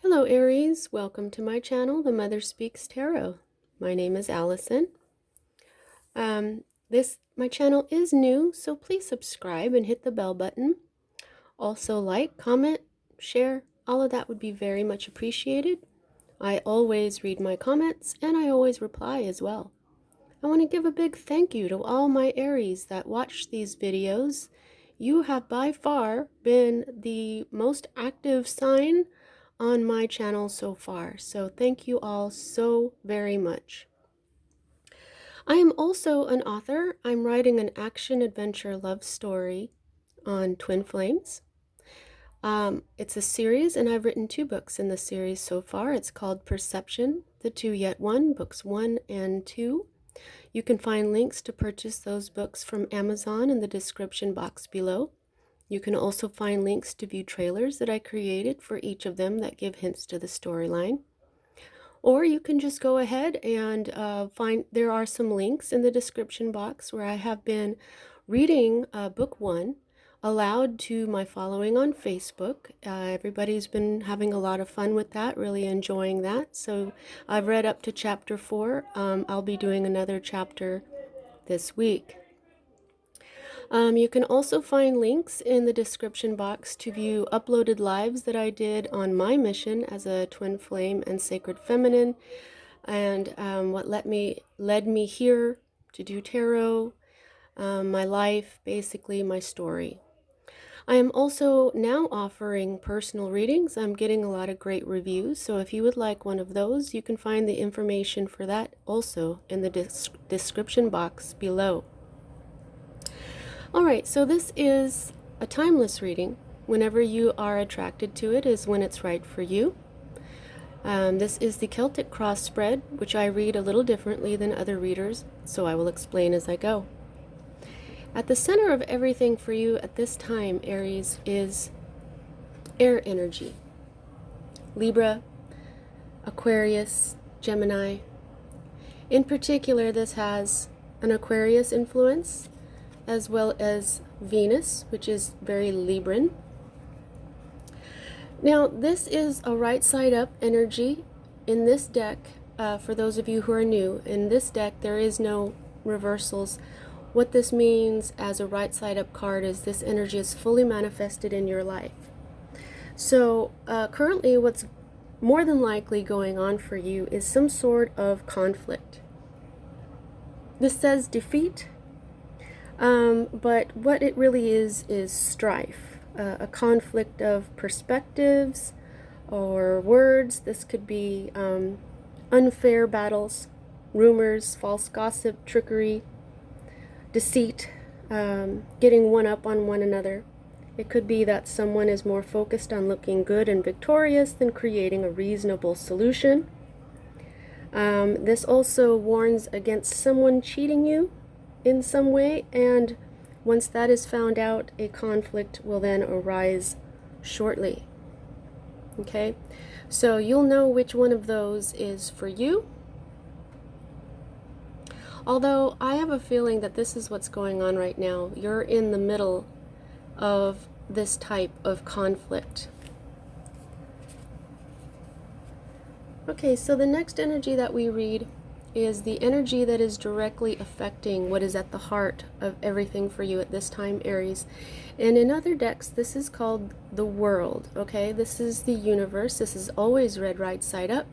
Hello Aries, welcome to my channel, The Mother Speaks Tarot. My name is Allison. My channel is new, so please subscribe and hit the bell button. Also like, comment, share, all of that would be very much appreciated. I always read my comments and I always reply as well. I want to give a big thank you to all my Aries that watch these videos. You have by far been the most active sign on my channel so far, so thank you all so very much. I am also an author. I'm writing an action-adventure love story on twin flames. It's a series, and I've written 2 books in the series so far. It's called Perception, The Two Yet One, books 1 and 2. You can find links to purchase those books from Amazon in the description box below. You can also find links to view trailers that I created for each of them that give hints to the storyline. Or you can just go ahead and there are some links in the description box where I have been reading book 1 aloud to my following on Facebook. Everybody's been having a lot of fun with that, really enjoying that. So I've read up to chapter 4. I'll be doing another chapter this week. You can also find links in the description box to view uploaded lives that I did on my mission as a twin flame and sacred feminine, and what led me here to do tarot, my life, basically my story. I am also now offering personal readings. I'm getting a lot of great reviews, so if you would like one of those, you can find the information for that also in the description box below. Alright, so this is a timeless reading. Whenever you are attracted to it is when it's right for you. This is the Celtic cross spread, which I read a little differently than other readers, so I will explain as I go. At the center of everything for you at this time, Aries, is air energy. Libra, Aquarius, Gemini. In particular, this has an Aquarius influence, as well as Venus, which is very Libran. Now, this is a right side up energy in this deck. For those of you who are new, in this deck there is no reversals. What this means as a right side up card is this energy is fully manifested in your life. So currently what's more than likely going on for you is some sort of conflict. This says defeat, but what it really is strife, a conflict of perspectives or words. This could be unfair battles, rumors, false gossip, trickery, deceit, getting one up on one another. It could be that someone is more focused on looking good and victorious than creating a reasonable solution. This also warns against someone cheating you in some way, and once that is found out, a conflict will then arise shortly. Okay, so you'll know which one of those is for you. Although I have a feeling that this is what's going on right now. You're in the middle of this type of conflict. Okay, so the next energy that we read is the energy that is directly affecting what is at the heart of everything for you at this time, Aries. And in other decks, this is called the world, okay? This is the universe. This is always read right side up.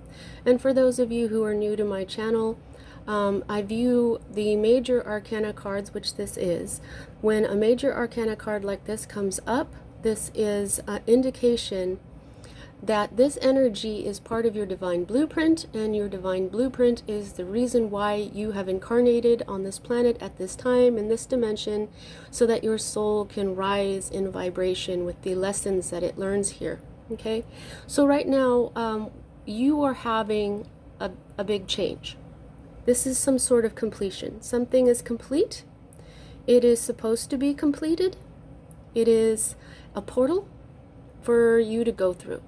And for those of you who are new to my channel, I view the major arcana cards, which this is. When a major arcana card like this comes up, this is an indication that this energy is part of your divine blueprint, and your divine blueprint is the reason why you have incarnated on this planet at this time in this dimension, so that your soul can rise in vibration with the lessons that it learns here. Okay, so right now you are having a big change. This is some sort of completion. Something is complete. It is supposed to be completed. It is a portal for you to go through.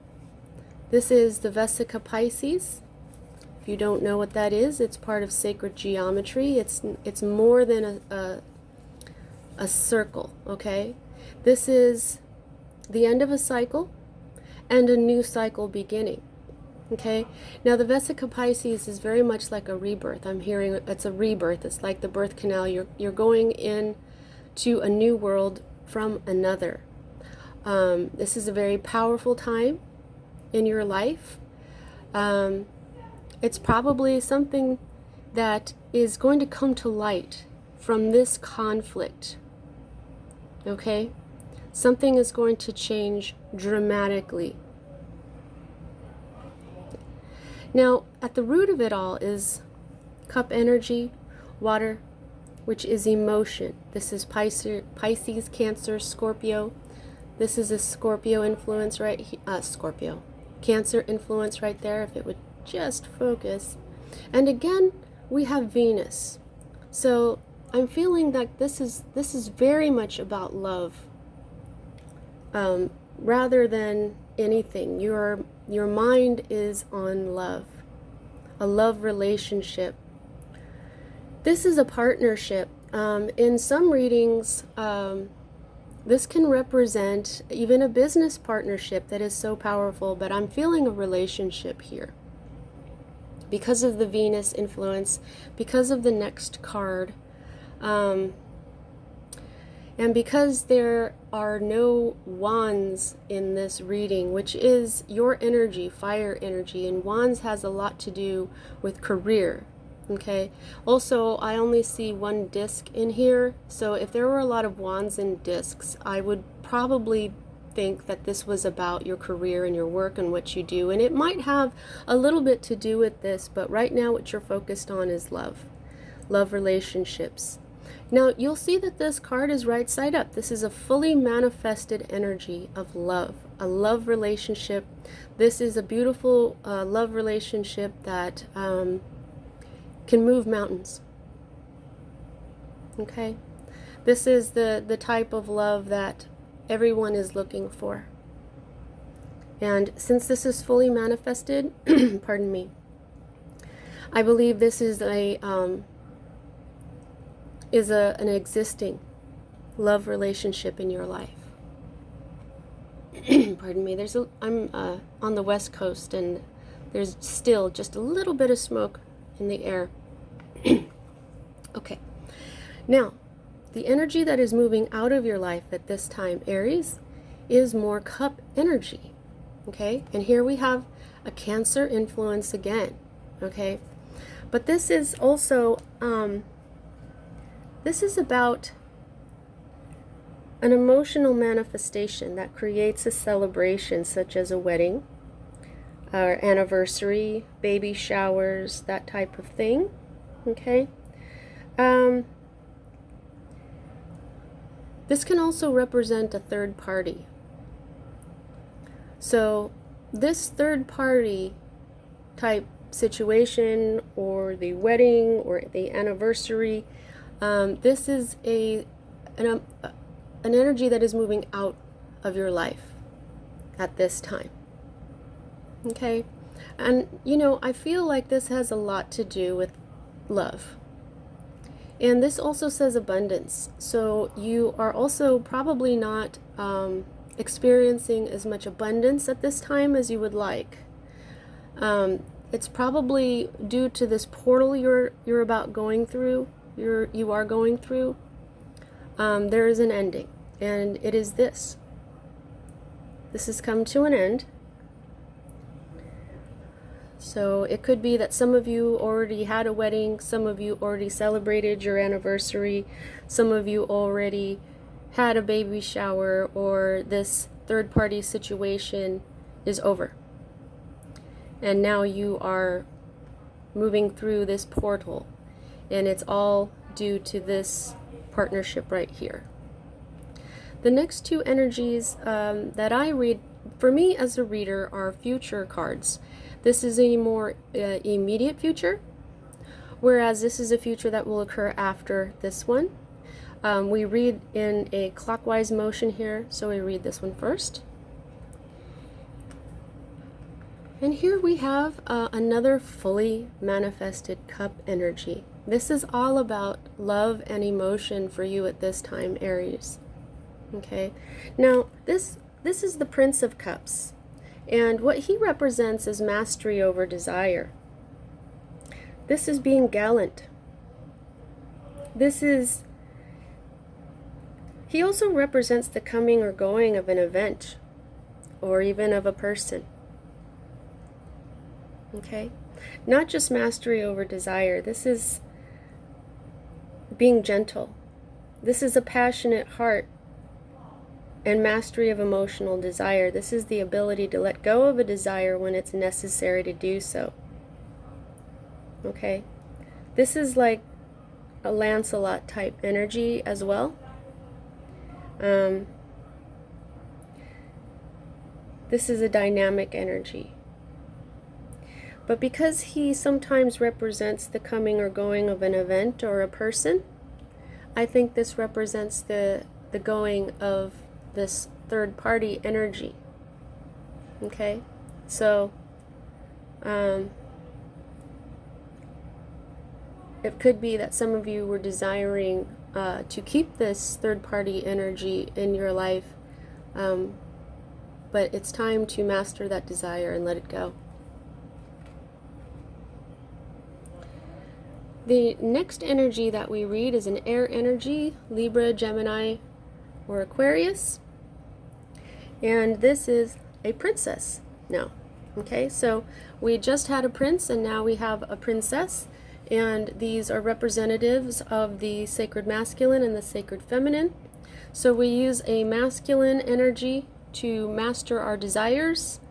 This is the Vesica Pisces. If you don't know what that is, it's part of sacred geometry. It's more than a circle, okay? This is the end of a cycle, and a new cycle beginning. Okay, now the Vesica Pisces is very much like a rebirth. I'm hearing it's a rebirth. It's like the birth canal. You're going in to a new world from another. This is a very powerful time in your life. It's probably something that is going to come to light from this conflict. Okay, something is going to change dramatically. Now, at the root of it all is cup energy, water, which is emotion. This is Pisces, Cancer, Scorpio. This is a Scorpio influence right here. Scorpio. Cancer influence right there, if it would just focus. And again, we have Venus. So I'm feeling that this is very much about love. Rather than anything. Your mind is on love, a love relationship. This is a partnership. In some readings, this can represent even a business partnership that is so powerful, but I'm feeling a relationship here. Because of the Venus influence, because of the next card, and because there are no wands in this reading, which is your energy, fire energy, and wands has a lot to do with career, okay? Also, I only see one disc in here, so if there were a lot of wands and discs, I would probably think that this was about your career and your work and what you do, and it might have a little bit to do with this, but right now what you're focused on is love relationships. Now, you'll see that this card is right side up. This is a fully manifested energy of love, a love relationship. This is a beautiful love relationship that can move mountains. Okay? This is the type of love that everyone is looking for. And since this is fully manifested, pardon me, I believe this is an existing love relationship in your life. Pardon me. I'm on the West Coast, and there's still just a little bit of smoke in the air. Okay. Now, the energy that is moving out of your life at this time, Aries, is more cup energy. Okay? And here we have a Cancer influence again. Okay? But this is also this is about an emotional manifestation that creates a celebration, such as a wedding, or anniversary, baby showers, that type of thing. Okay? This can also represent a third party. So this third party type situation, or the wedding, or the anniversary, this is an energy that is moving out of your life at this time. Okay? And, I feel like this has a lot to do with love. And this also says abundance. So you are also probably not experiencing as much abundance at this time as you would like. It's probably due to this portal you're about going through. You are going through. There is an ending, and it is this. This has come to an end. So it could be that some of you already had a wedding, some of you already celebrated your anniversary, some of you already had a baby shower, or this third-party situation is over. And now you are moving through this portal, and it's all due to this partnership right here. The next two energies that I read, for me as a reader, are future cards. This is a more immediate future, whereas this is a future that will occur after this one. We read in a clockwise motion here, so we read this one first. And here we have another fully manifested cup energy. This is all about love and emotion for you at this time, Aries. Okay, now this is the Prince of Cups, And what he represents is mastery over desire. This is being gallant. He also represents the coming or going of an event, or even of a person. Okay? Not just mastery over desire. This is being gentle. This is a passionate heart and mastery of emotional desire. This is the ability to let go of a desire when it's necessary to do so. Okay? This is like a Lancelot type energy as well. This is a dynamic energy. But because he sometimes represents the coming or going of an event or a person, I think this represents the going of this third party energy. Okay? So, it could be that some of you were desiring to keep this third party energy in your life, but it's time to master that desire and let it go. The next energy that we read is an air energy, Libra, Gemini, or Aquarius. And this is a princess now. Okay, so we just had a prince and now we have a princess. And these are representatives of the sacred masculine and the sacred feminine. So we use a masculine energy to master our desires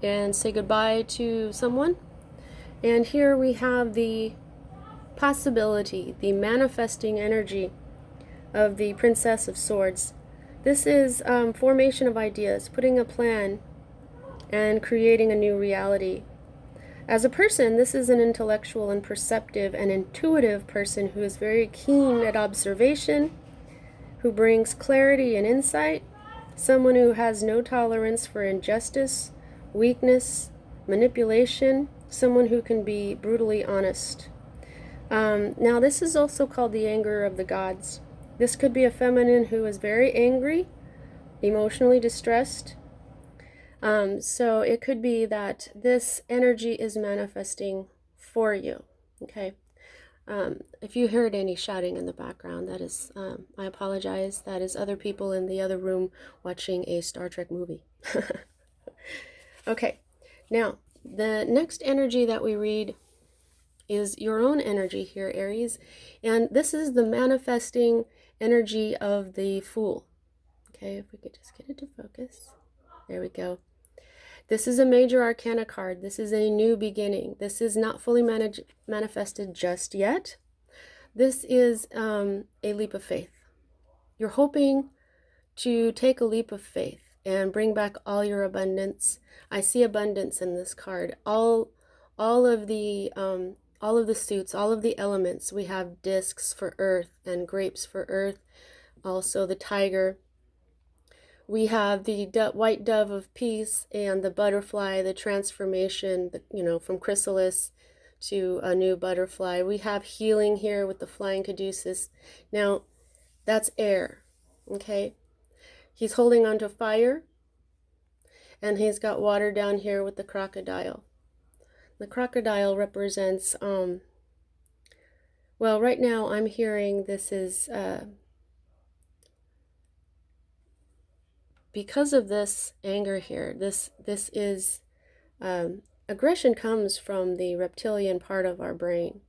and say goodbye to someone. And here we have the possibility, the manifesting energy of the Princess of Swords. This is formation of ideas, putting a plan and creating a new reality. As a person, this is an intellectual and perceptive and intuitive person who is very keen at observation, who brings clarity and insight, someone who has no tolerance for injustice, weakness, manipulation, someone who can be brutally honest. Now, this is also called the anger of the gods. This could be a feminine who is very angry, emotionally distressed. So it could be that this energy is manifesting for you. Okay. If you heard any shouting in the background, that is, I apologize. That is other people in the other room watching a Star Trek movie. Okay. Now, the next energy that we read is your own energy here, Aries. And this is the manifesting energy of the Fool. Okay, if we could just get it to focus. There we go. This is a major arcana card. This is a new beginning. This is not fully manifested just yet. This is a leap of faith. You're hoping to take a leap of faith and bring back all your abundance. I see abundance in this card. All of the suits, all of the elements. We have discs for earth and grapes for earth. Also the tiger. We have the white dove of peace and the butterfly, the transformation, from chrysalis to a new butterfly. We have healing here with the flying caduceus. Now, that's air, okay? He's holding on to fire, and he's got water down here with the crocodile. The crocodile represents, well, right now I'm hearing this is, because of this anger here, this is, aggression comes from the reptilian part of our brain,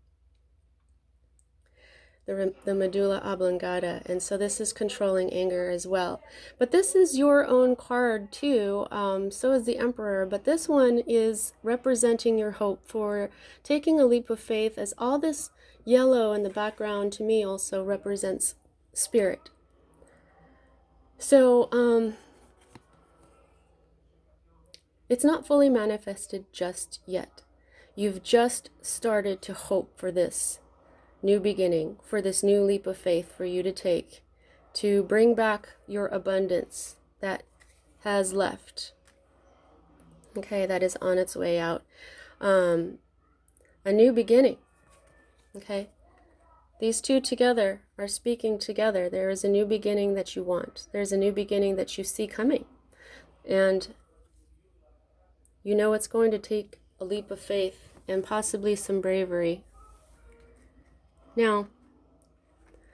the medulla oblongata, and so this is controlling anger as well. But this is your own card too, so is the Emperor, but this one is representing your hope for taking a leap of faith, as all this yellow in the background to me also represents spirit. So, it's not fully manifested just yet. You've just started to hope for this new beginning, for this new leap of faith for you to take, to bring back your abundance that has left. Okay, that is on its way out. A new beginning. Okay, these two together are speaking together. There is a new beginning that you want. There's a new beginning that you see coming. And You know it's going to take a leap of faith and possibly some bravery. Now,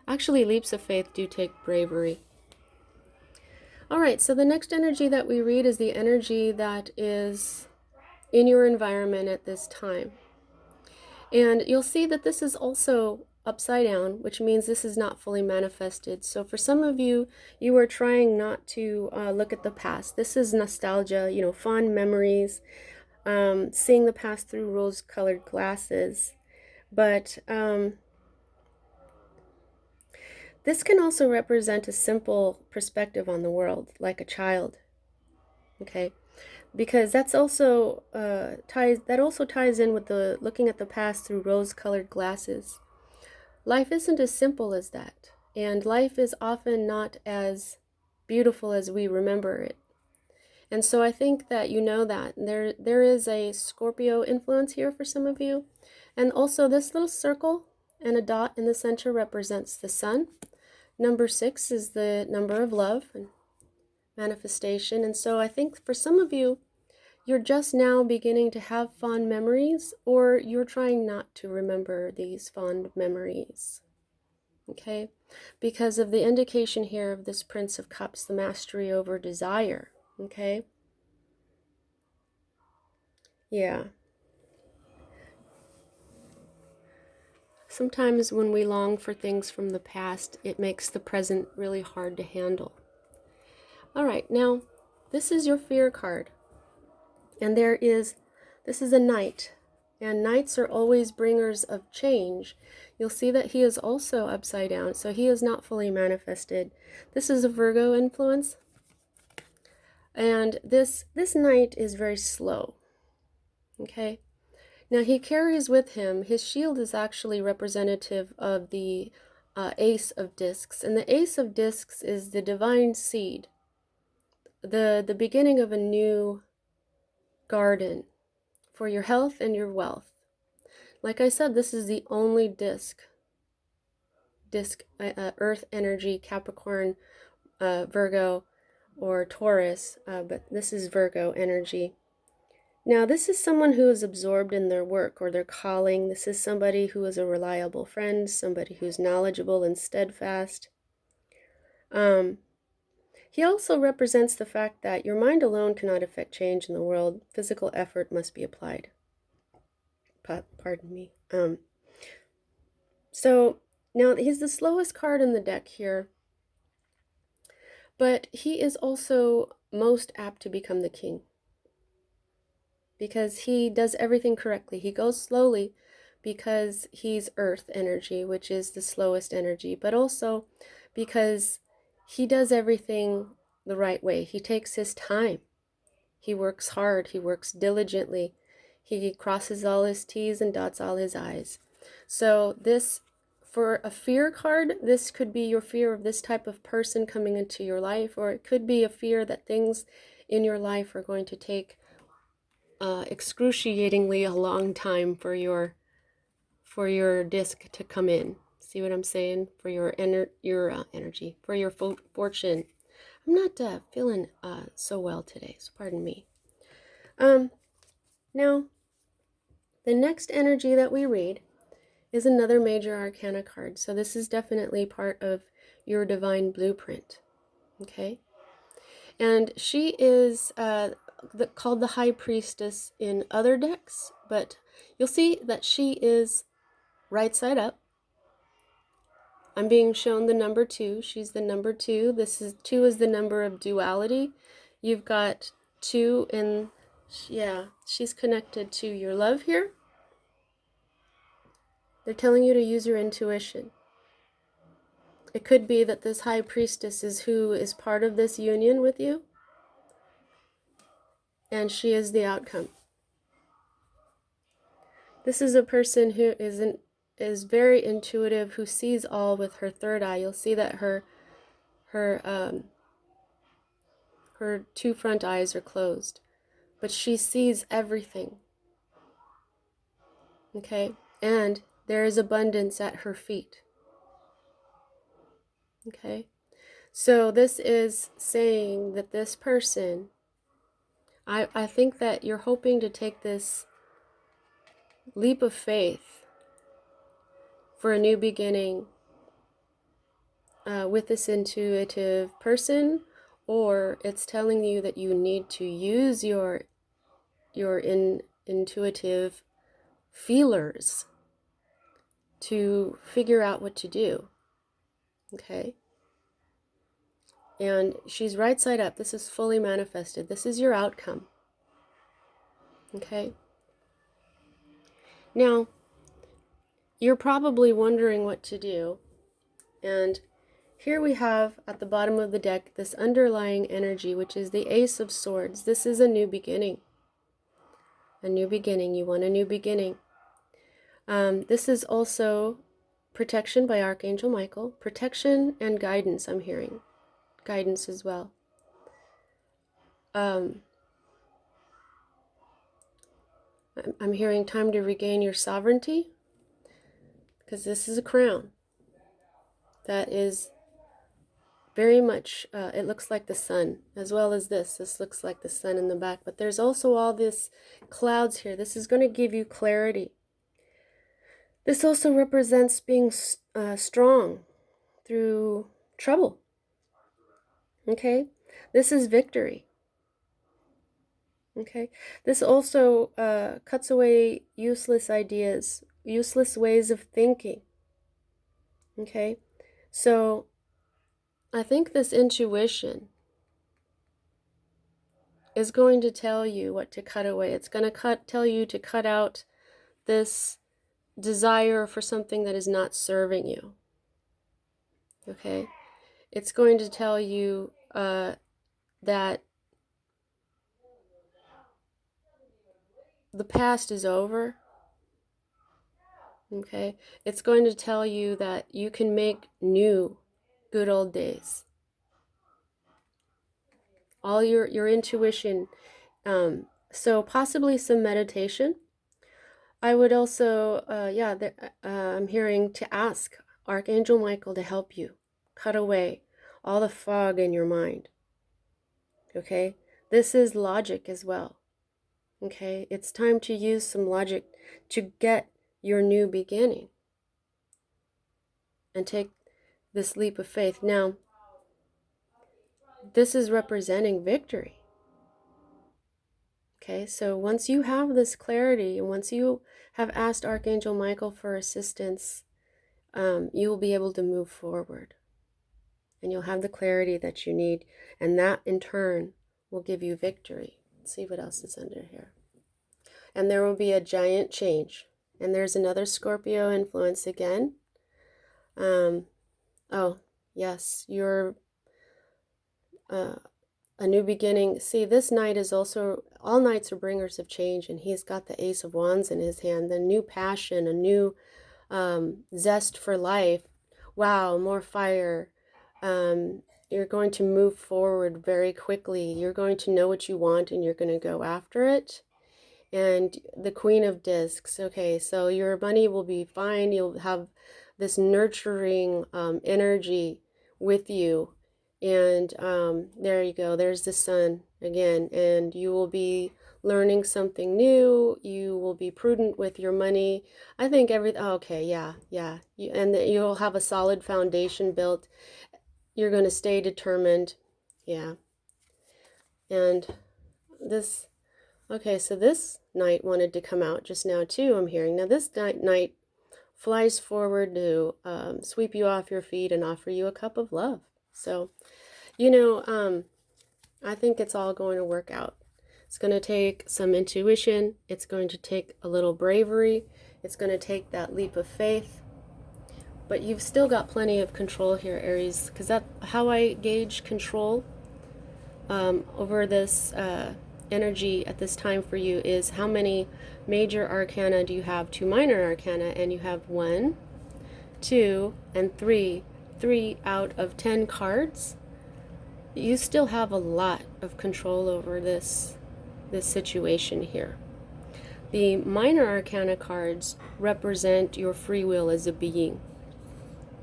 actually, leaps of faith do take bravery. All right, so the next energy that we read is the energy that is in your environment at this time. And you'll see that this is also upside down, which means this is not fully manifested. So for some of you, you are trying not to look at the past. This is nostalgia, fond memories, seeing the past through rose-colored glasses. But this can also represent a simple perspective on the world, like a child. Okay, because that's also ties in with the looking at the past through rose-colored glasses. Life isn't as simple as that, and life is often not as beautiful as we remember it. And so I think that you know that there is a Scorpio influence here for some of you, and also this little circle and a dot in the center represents the sun. Number 6 is the number of love and manifestation, and so I think for some of you, you're just now beginning to have fond memories, or you're trying not to remember these fond memories. Okay, because of the indication here of this Prince of Cups, the mastery over desire. Okay, yeah. Sometimes when we long for things from the past, it makes the present really hard to handle. All right, now this is your fear card, and this is a knight, and knights are always bringers of change. You'll see that he is also upside down, so he is not fully manifested. This is a Virgo influence, and this knight is very slow. Okay, now he carries with him, his shield is actually representative of the Ace of Discs, and the Ace of Discs is the divine seed, the beginning of a new garden for your health and your wealth. Like I said, this is the only disc earth energy, Capricorn, Virgo, or Taurus, but this is Virgo energy. Now, this is someone who is absorbed in their work or their calling. This is somebody who is a reliable friend, somebody who's knowledgeable and steadfast. He also represents the fact that your mind alone cannot affect change in the world. Physical effort must be applied. Pardon me. So now he's the slowest card in the deck here, but he is also most apt to become the king because he does everything correctly. He goes slowly because he's earth energy, which is the slowest energy, but also because he does everything the right way. He takes his time. He works hard. He works diligently. He crosses all his T's and dots all his I's. So this, for a fear card, this could be your fear of this type of person coming into your life, or it could be a fear that things in your life are going to take excruciatingly a long time for your disc to come in. See what I'm saying? For your energy, for your fortune. I'm not feeling so well today, so pardon me. Now, the next energy that we read is another major arcana card. So this is definitely part of your divine blueprint. Okay? And she is called the High Priestess in other decks, but you'll see that she is right side up. I'm being shown the number 2. She's the number 2. 2 is the number of duality. You've got 2 in, yeah, she's connected to your love here. They're telling you to use your intuition. It could be that this High Priestess is who is part of this union with you, and she is the outcome. This is a person who is very intuitive, who sees all with her third eye. You'll see that her 2 front eyes are closed, but she sees everything. Okay, and there is abundance at her feet. Okay, so this is saying that this person I think that you're hoping to take this leap of faith for a new beginning with this intuitive person, or it's telling you that you need to use your intuitive feelers to figure out what to do. Okay? And she's right side up. This is fully manifested. This is your outcome. Okay? Now, you're probably wondering what to do. And here we have at the bottom of the deck this underlying energy, which is the Ace of Swords. This is a new beginning. A new beginning. You want a new beginning. This is also protection by Archangel Michael. Protection and guidance, I'm hearing. Guidance as well. I'm hearing time to regain your sovereignty, because this is a crown that is very much, it looks like the sun, as well as this. This looks like the sun in the back, but there's also all this clouds here. This is going to give you clarity. This also represents being strong through trouble. Okay? This is victory. Okay? This also cuts away useless ideas, useless ways of thinking. Okay? So I think this intuition is going to tell you what to cut away. It's going to tell you to cut out this desire for something that is not serving you. Okay? It's going to tell you that the past is over. Okay? It's going to tell you that you can make new good old days. All your intuition. So possibly some meditation. I would also, I'm hearing to ask Archangel Michael to help you cut away all the fog in your mind. Okay? This is logic as well. Okay? It's time to use some logic to get your new beginning and take this leap of faith. Now, this is representing victory. Okay, so once you have this clarity, and once you have asked Archangel Michael for assistance, you will be able to move forward. And you'll have the clarity that you need. And that, in turn, will give you victory. Let's see what else is under here. And there will be a giant change. And there's another Scorpio influence again. Oh, yes, you're... a new beginning. See, this knight is also, all knights are bringers of change, and he's got the Ace of Wands in his hand, the new passion, a new zest for life. Wow, more fire. You're going to move forward very quickly. You're going to know what you want, and you're going to go after it. And the Queen of Discs. Okay, so your money will be fine. You'll have this nurturing energy with you. And there you go. There's the sun again. And you will be learning something new. You will be prudent with your money. I think okay, yeah. And you'll have a solid foundation built. You're going to stay determined. Yeah. And this, okay, so this knight wanted to come out just now too, I'm hearing. Now this knight flies forward to sweep you off your feet and offer you a cup of love. So, you know, I think it's all going to work out. It's going to take some intuition. It's going to take a little bravery. It's going to take that leap of faith. But you've still got plenty of control here, Aries, because that's how I gauge control over this energy at this time for you is how many major arcana do you have, 2 minor arcana, and you have 1, 2, and 3 out of 10 cards. You still have a lot of control over this situation here. The minor arcana cards represent your free will as a being.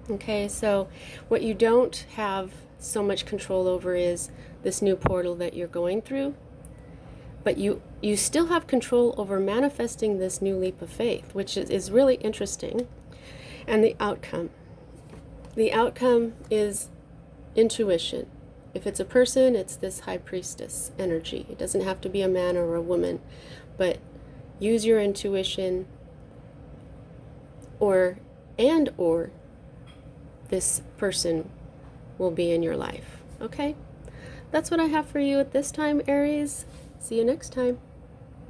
Okay, so what you don't have so much control over is this new portal that you're going through. But you still have control over manifesting this new leap of faith, which is really interesting. And the outcome. The outcome is intuition. If it's a person, it's this high priestess energy. It doesn't have to be a man or a woman, but use your intuition, or this person will be in your life. Okay? That's what I have for you at this time, Aries. See you next time.